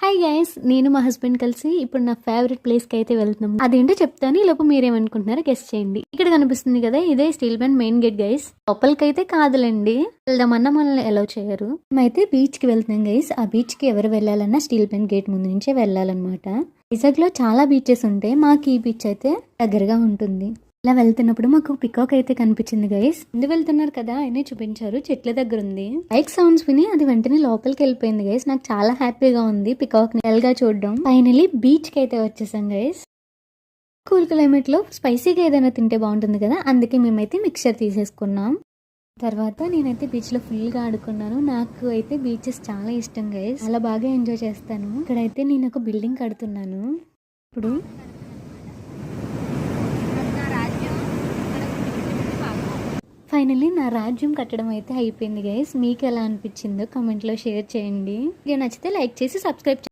Hi guys, నేను మా husband కలిసి ఇప్పుడు నా ఫేవరెట్ ప్లేస్ కి అయితే వెళ్తున్నాం. అదేంటో చెప్తాను, ఈ లోపు మీరేమనుకుంటున్నారో గెస్ చేయండి. ఇక్కడ కనిపిస్తుంది కదా, ఇదే steel band main gate guys. లోపలికైతే కాదులేండి, వెళ్దామన్నా మనల్ని అలౌ చేయరు. మేమైతే బీచ్ కి వెళ్తున్నాం గైస్. ఆ బీచ్ కి ఎవరు వెళ్ళాలన్నా స్టీల్ బ్యాండ్ గేట్ ముందు నుంచే వెళ్ళాలన్నమాట. వైజాగ్ లో చాలా బీచెస్ ఉంటాయి, మాకు ఈ బీచ్ అయితే దగ్గరగా ఉంటుంది. ఇలా వెళ్తున్నప్పుడు మాకు పికాక్ అయితే కనిపించింది గైస్. ముందు వెళ్తున్నారు కదా, ఆయనే చూపించారు, చెట్ల దగ్గర ఉంది. బైక్ సౌండ్స్ విని అది వెంటనే లోపలికి వెళ్ళిపోయింది గైస్. నాకు చాలా హ్యాపీగా ఉంది పికాక్ ని గా చూడడం. ఫైనలీ బీచ్ కి అయితే వచ్చేసాం గైస్. కూల్ క్లైమేట్ లో స్పైసీగా ఏదైనా తింటే బాగుంటుంది కదా, అందుకే మేమైతే మిక్చర్ తీసేసుకున్నాం. తర్వాత నేనైతే బీచ్ లో ఫుల్ గా ఆడుకున్నాను. నాకు అయితే బీచెస్ చాలా ఇష్టం గైస్, చాలా బాగా ఎంజాయ్ చేస్తాను. ఇక్కడైతే నేను ఒక బిల్డింగ్ కడుతున్నాను. ఇప్పుడు ఫైనల్లీ నా రాజ్యం కట్టడం అయితే అయిపోయింది గైస్. మీకు ఎలా అనిపించిందో కామెంట్లో షేర్ చేయండి. వీడియో నచ్చితే లైక్ చేసి సబ్స్క్రైబ్